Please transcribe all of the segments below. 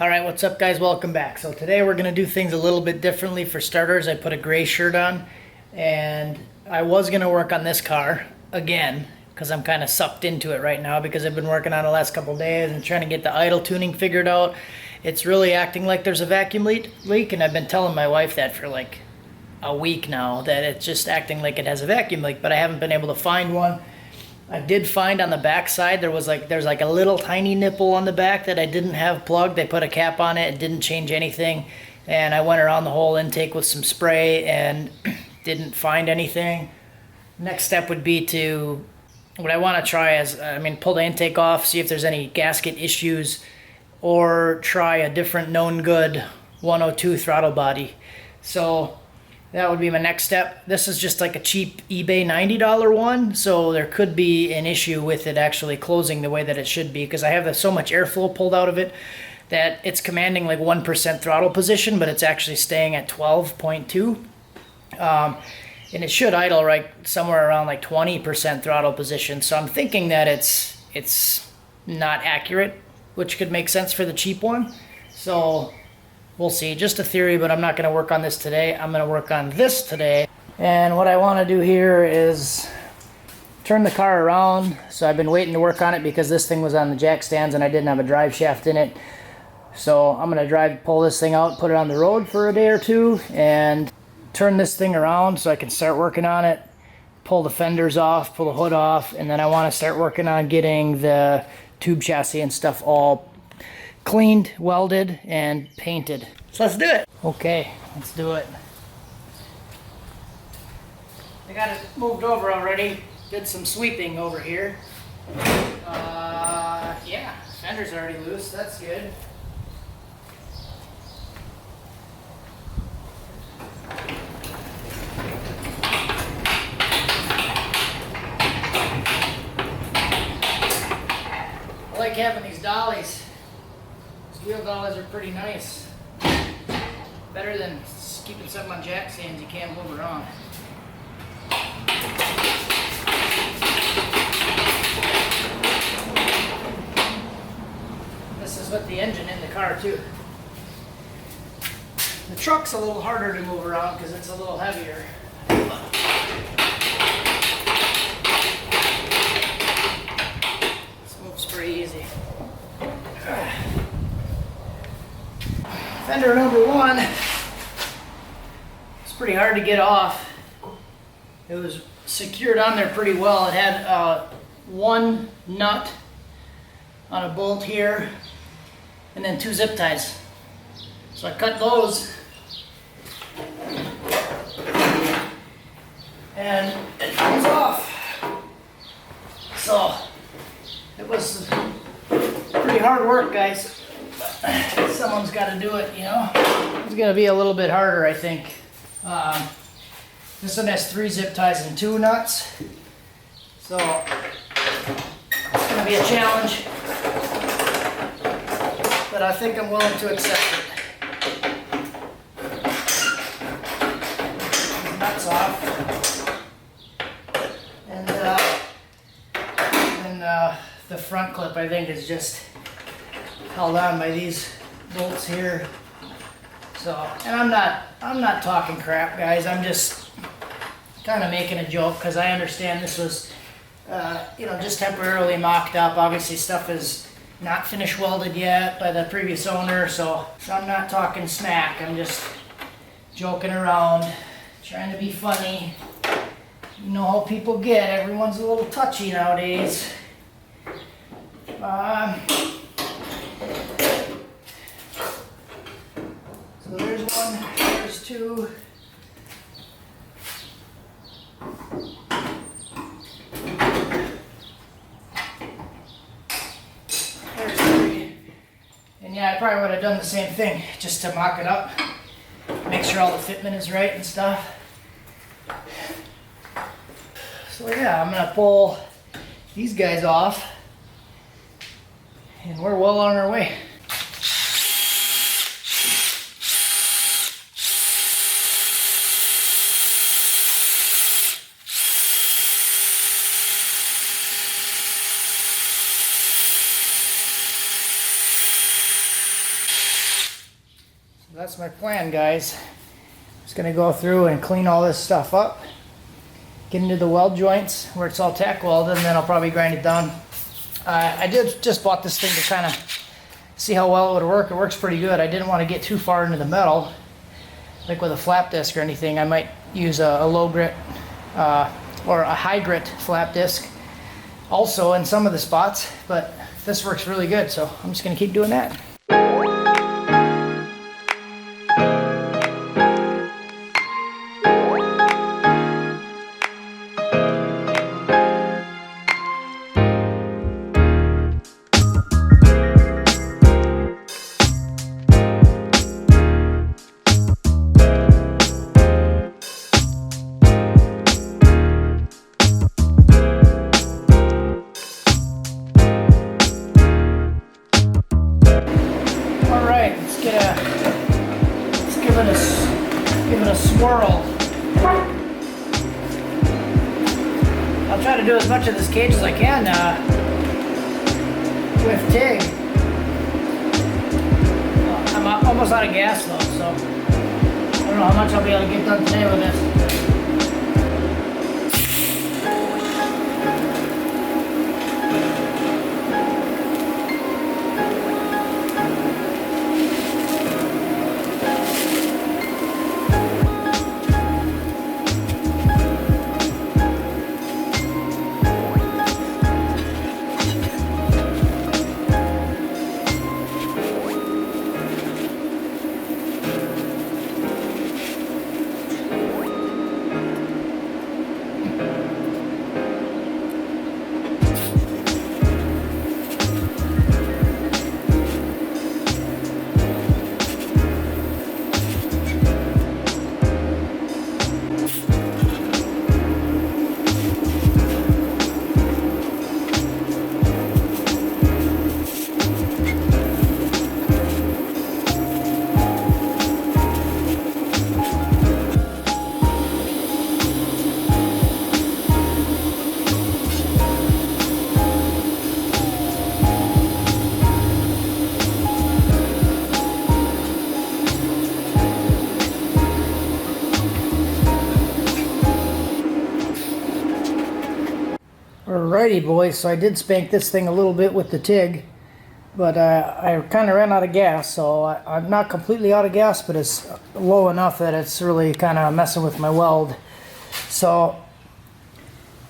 All right, what's up guys? Welcome back. So today we're going to do things a little bit differently. For starters, I put a gray shirt on, and I was going to work on this car again because I'm kind of sucked into it right now because I've been working on it the last couple days and trying to get the idle tuning figured out. It's really acting like there's a vacuum leak, and I've been telling my wife that for like a week now, that it's just acting like it has a vacuum leak, but I haven't been able to find one. I did find on the back side there's like a little tiny nipple on the back that I didn't have plugged. They put a cap on it, it didn't change anything, and I went around the whole intake with some spray and didn't find anything. Next step would be to, what I want to try is, pull the intake off, see if there's any gasket issues, or try a different known good 102 throttle body. So that would be my next step. This is just like a cheap eBay $90 one, so there could be an issue with it actually closing the way that it should be, because I have so much airflow pulled out of it that it's commanding like 1% throttle position, but it's actually staying at 12.2. And it should idle right somewhere around like 20% throttle position. So I'm thinking that it's not accurate, which could make sense for the cheap one. So we'll see. Just a theory, but I'm not going to work on this today. I'm going to work on this today. And what I want to do here is turn the car around. So I've been waiting to work on it because this thing was on the jack stands and I didn't have a drive shaft in it. So I'm going to pull this thing out, put it on the road for a day or two, and turn this thing around so I can start working on it. Pull the fenders off, pull the hood off, and then I want to start working on getting the tube chassis and stuff all cleaned, welded, and painted. So let's do it. Okay, let's do it. I got it moved over already. Did some sweeping over here. Yeah, fender's already loose. That's good. I like having these dollies. Wheel dollies are pretty nice. Better than keeping something on jack stands you can't move around. This is with the engine in the car too. The truck's a little harder to move around because it's a little heavier. This moves pretty easy. Fender number one, it's pretty hard to get off. It was secured on there pretty well. It had one nut on a bolt here and then 2 zip ties. So I cut those and it comes off. So it was pretty hard work, guys. Someone's got to do it, you know. It's going to be a little bit harder, I think. This one has 3 zip ties and 2 nuts. So it's going to be a challenge. But I think I'm willing to accept it. The nuts off. And then the front clip, I think, is just held on by these bolts here. So, and I'm not talking crap, guys. I'm just kind of making a joke because I understand this was just temporarily mocked up. Obviously stuff is not finished welded yet by the previous owner, so I'm not talking smack. I'm just joking around, trying to be funny. You know how people get. Everyone's a little touchy nowadays. So there's one, there's 2. There's 3. And yeah, I probably would have done the same thing just to mock it up. Make sure all the fitment is right and stuff. So yeah, I'm going to pull these guys off. And we're well on our way. That's my plan, guys. Just gonna go through and clean all this stuff up, get into the weld joints where it's all tack welded, and then I'll probably grind it down. I just bought this thing to kind of see how well it would work. It works pretty good. I didn't want to get too far into the metal, like with a flap disc or anything. I might use a low grit or a high grit flap disc also in some of the spots, but this works really good, so I'm just gonna keep doing that. Give it a swirl. I'll try to do as much of this cage as I can with TIG. I'm almost out of gas though, so I don't know how much I'll be able to get done today with this. Alrighty boys, so I did spank this thing a little bit with the TIG, but I kind of ran out of gas, so I'm not completely out of gas, but it's low enough that it's really kind of messing with my weld. So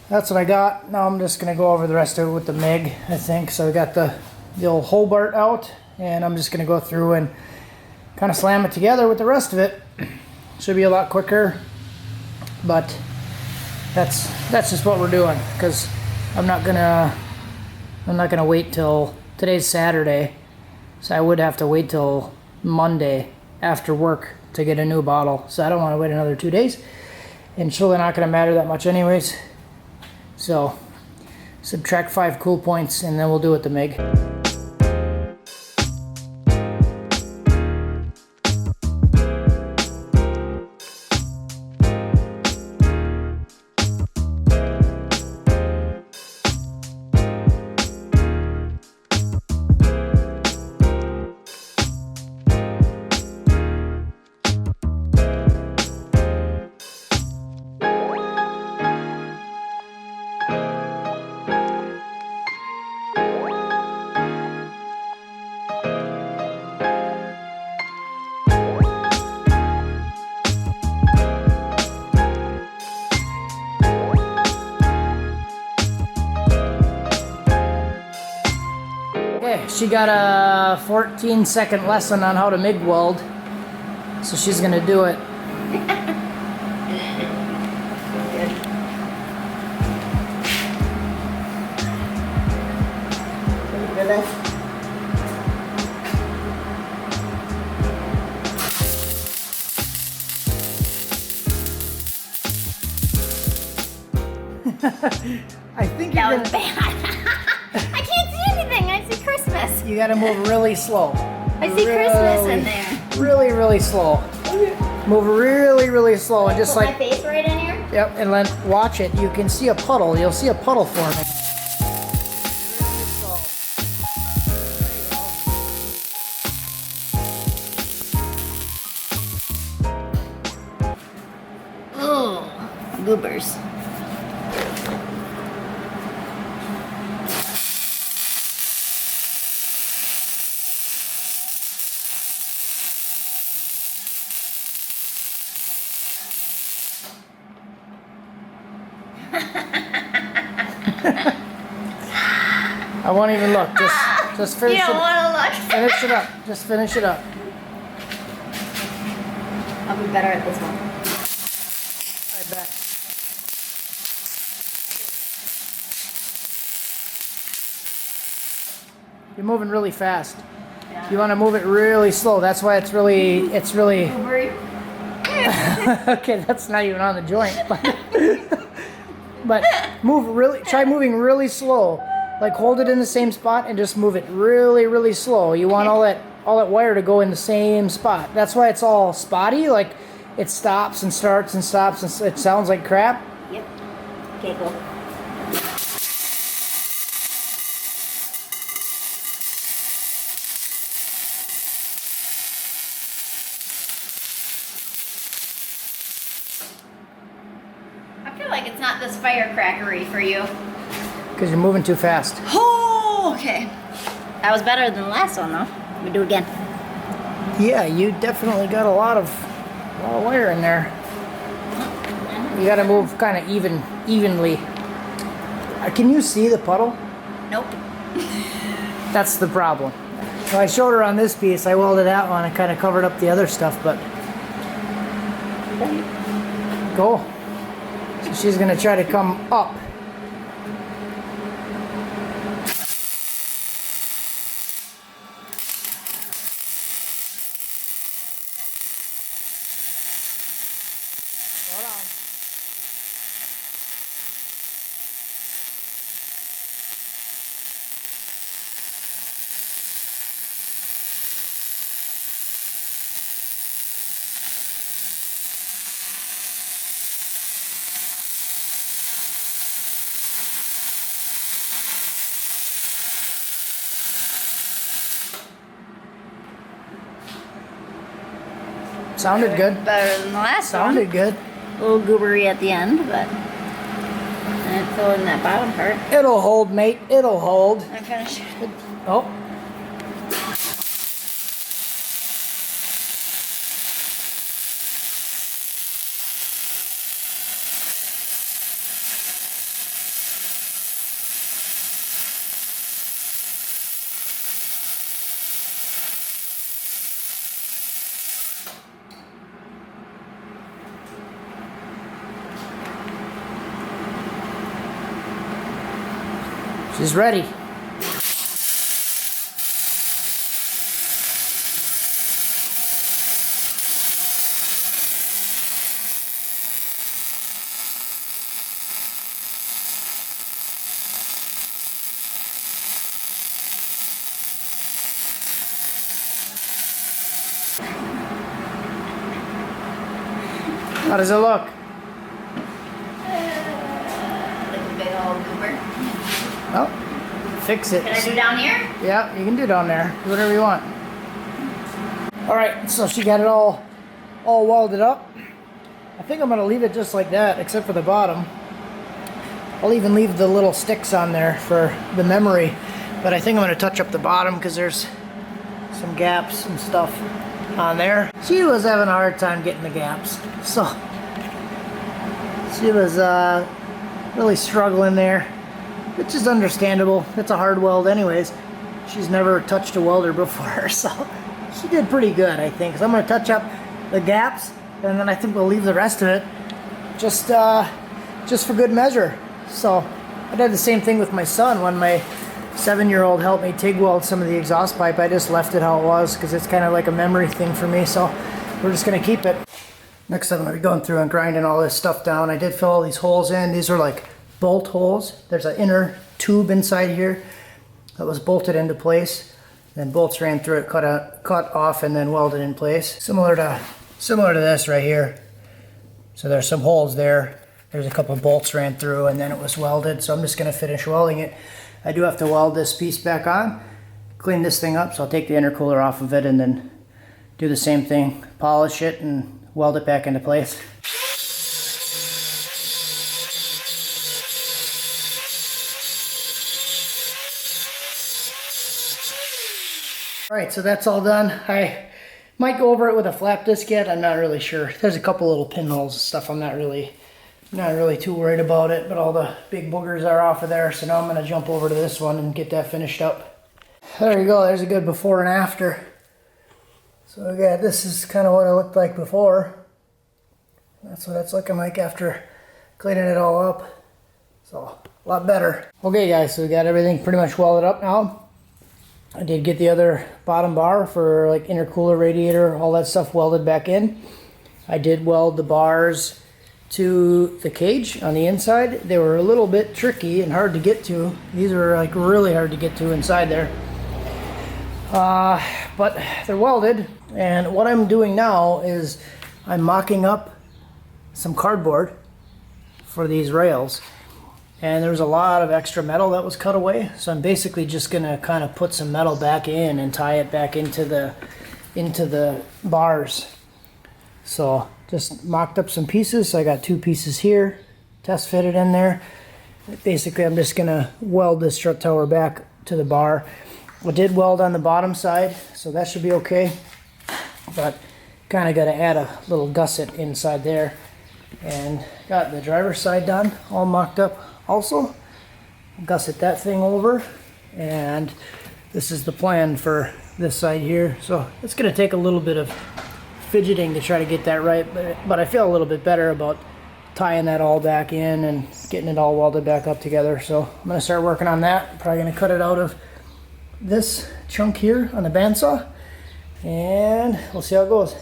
that's what I got. Now I'm just going to go over the rest of it with the MIG, I think. So I got the old Hobart out, and I'm just going to go through and kind of slam it together with the rest of it. Should be a lot quicker, but that's just what we're doing, because I'm not gonna wait till today's Saturday, so I would have to wait till Monday after work to get a new bottle. So I don't want to wait another 2 days, and it's really not gonna matter that much anyways. So subtract 5 cool points, and then we'll do it the MIG. She got a 14-second lesson on how to MIG weld, so she's gonna do it. I think that was bad. I can't see anything. I see Christmas. You gotta move really slow. I see Christmas in there. Really, really slow. Move really, really slow, and just put like my face right in here. Yep, and then watch it. You can see a puddle. You'll see a puddle forming. Really slow. There you go. goobers. I won't even look. Just finish You don't it. want to look? Finish it up. Just finish it up. I'll be better at this one. I bet. You're moving really fast. Yeah. You want to move it really slow. That's why it's really. Goobery. Okay, that's not even on the joint. But try moving really slow. Like hold it in the same spot and just move it really, really slow. You want all that wire to go in the same spot. That's why it's all spotty. Like it stops and starts and stops and it sounds like crap. Yep. Okay, go. I feel like it's not this firecrackery for you. Because you're moving too fast. Oh, okay. That was better than the last one, though. We do it again. Yeah, you definitely got a lot of wire in there. You got to move kind of evenly. Can you see the puddle? Nope. That's the problem. So I showed her on this piece. I welded that one and kind of covered up the other stuff, but go. So she's gonna try to come up. Hold on. Sounded good. Better than the last Sounded good. one. A little goobery at the end, but and fill in that bottom part. It'll hold, mate. It'll hold. I'm finished. Oh. She's ready. How does it look? Like a big old goober. Oh, fix it. Can I do down here? Yeah, you can do down there. Do whatever you want. All right, so she got it all welded up. I think I'm gonna leave it just like that, except for the bottom. I'll even leave the little sticks on there for the memory, but I think I'm gonna touch up the bottom because there's some gaps and stuff on there. She was having a hard time getting the gaps, so she was really struggling there, which is understandable. It's a hard weld anyways. She's never touched a welder before, so she did pretty good, I think. So I'm gonna touch up the gaps, and then I think we'll leave the rest of it just for good measure. So I did the same thing with my son when my 7-year-old helped me TIG weld some of the exhaust pipe. I just left it how it was because it's kind of like a memory thing for me, so we're just gonna keep it. Next I'm gonna be going through and grinding all this stuff down. I did fill all these holes in. These are like bolt holes. There's an inner tube inside here that was bolted into place. Then bolts ran through it, cut off, and then welded in place. Similar to this right here. So there's some holes there. There's a couple bolts ran through, and then it was welded. So I'm just gonna finish welding it. I do have to weld this piece back on, clean this thing up. So I'll take the intercooler off of it and then do the same thing, polish it and weld it back into place. All right, so that's all done. I might go over it with a flap disc yet. I'm not really sure. There's a couple little pinholes and stuff. I'm not really too worried about it, but all the big boogers are off of there. So now I'm gonna jump over to this one and get that finished up. There you go. There's a good before and after. So again, this is kind of what it looked like before. That's what it's looking like after cleaning it all up. So a lot better. Okay guys, so we got everything pretty much welded up now. I did get the other bottom bar for like intercooler, radiator, all that stuff welded back in. I did weld the bars to the cage on the inside. They were a little bit tricky and hard to get to. These were like really hard to get to inside there. But they're welded, and what I'm doing now is I'm mocking up some cardboard for these rails. And there was a lot of extra metal that was cut away, so I'm basically just gonna kind of put some metal back in and tie it back into the bars. So just mocked up some pieces. So I got 2 pieces here, test fitted in there. Basically, I'm just gonna weld this strut tower back to the bar. I did weld on the bottom side, so that should be okay. But kind of got to add a little gusset inside there. And got the driver's side done, all mocked up. Also, gusset that thing over, and this is the plan for this side here. So it's going to take a little bit of fidgeting to try to get that right, but I feel a little bit better about tying that all back in and getting it all welded back up together. So I'm going to start working on that. Probably going to cut it out of this chunk here on the bandsaw, and we'll see how it goes.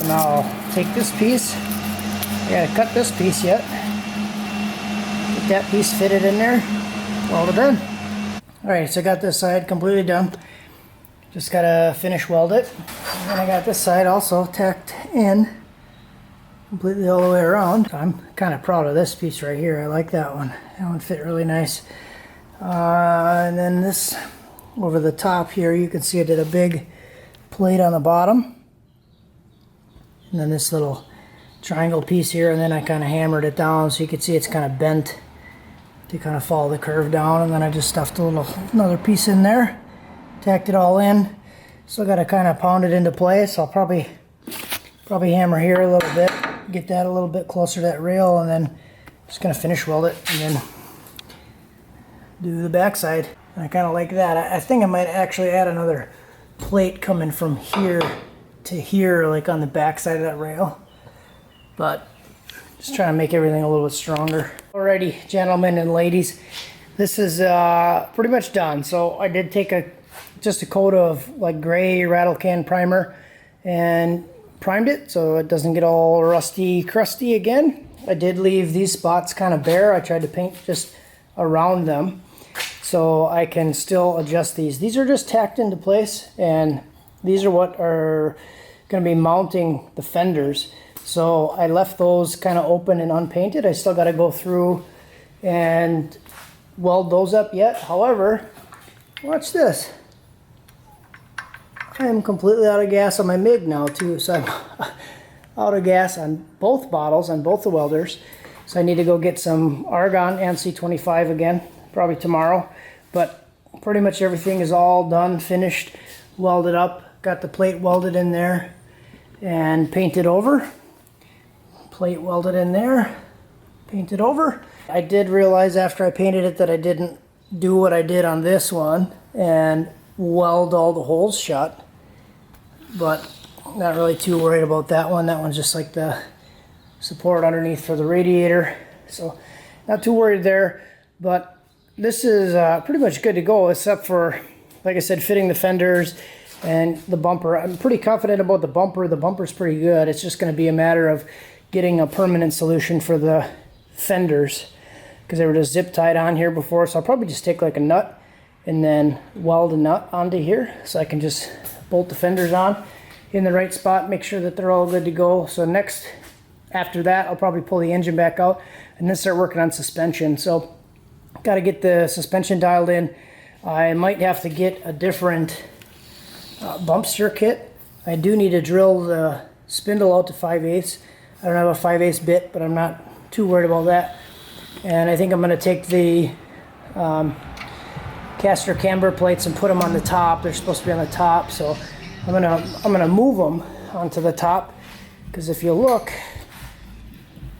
Now I'll take this piece. I gotta cut this piece yet. Get that piece fitted in there. Weld it in. Alright, so I got this side completely done. Just gotta finish weld it. And then I got this side also tacked in completely all the way around. I'm kind of proud of this piece right here. I like that one. That one fit really nice. And then this over the top here, you can see I did a big plate on the bottom. And then this little triangle piece here, and then I kind of hammered it down so you can see it's kind of bent to kind of follow the curve down. And then I just stuffed another piece in there, tacked it all in. Still got to kind of pound it into place. So I'll probably hammer here a little bit, get that a little bit closer to that rail, and then just gonna finish weld it and then do the backside. And I kind of like that. I think I might actually add another plate coming from here to here, like on the back side of that rail, but just trying to make everything a little bit stronger. Alrighty, gentlemen and ladies, this is pretty much done. So I did take just a coat of like gray rattle can primer and primed it so it doesn't get all rusty crusty again. I did leave these spots kind of bare. I tried to paint just around them so I can still adjust these. These are just tacked into place, and these are what are going to be mounting the fenders. So I left those kind of open and unpainted. I still got to go through and weld those up yet. However, watch this. I am completely out of gas on my MIG now too, so I'm out of gas on both bottles, on both the welders. So I need to go get some argon and C25 again, probably tomorrow. But pretty much everything is all done, finished, welded up. Got the plate welded in there and painted over. Plate welded in there, painted over. I did realize after I painted it that I didn't do what I did on this one and weld all the holes shut. But not really too worried about that one. That one's just like the support underneath for the radiator. So not too worried there. But this is pretty much good to go, except for, like I said, fitting the fenders and the bumper. I'm pretty confident about the bumper. The bumper's pretty good. It's just going to be a matter of getting a permanent solution for the fenders, because they were just zip tied on here before. So I'll probably just take like a nut and then weld a nut onto here so I can just bolt the fenders on in the right spot, make sure that they're all good to go. So next, after that, I'll probably pull the engine back out and then start working on suspension. So got to get the suspension dialed in. I might have to get a different bump steer kit. I do need to drill the spindle out to 5/8. I don't have a 5/8 bit, but I'm not too worried about that. And I think I'm going to take the caster camber plates and put them on the top. They're supposed to be on the top, so I'm gonna move them onto the top, because if you look,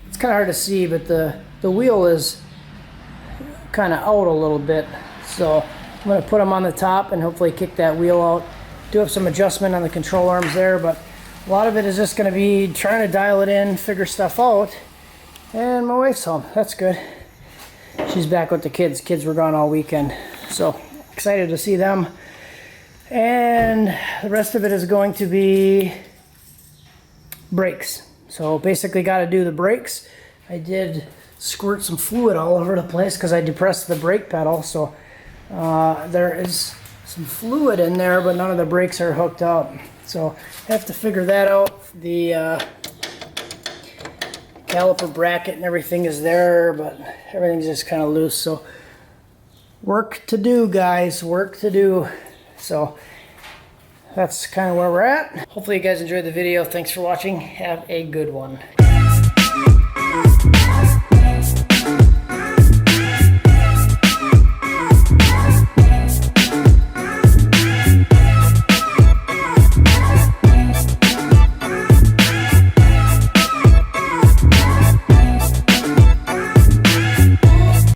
it's kind of hard to see, but the wheel is kind of out a little bit. So I'm going to put them on the top and hopefully kick that wheel out. Do have some adjustment on the control arms there, but a lot of it is just going to be trying to dial it in, figure stuff out. And my wife's home. That's good. She's back with the kids. Kids were gone all weekend, so excited to see them. And the rest of it is going to be brakes. So basically got to do the brakes. I did squirt some fluid all over the place because I depressed the brake pedal. So there is some fluid in there, but none of the brakes are hooked up. So I have to figure that out. The caliper bracket and everything is there, but everything's just kind of loose. So work to do, guys, work to do. So that's kind of where we're at. Hopefully you guys enjoyed the video. Thanks for watching. Have a good one.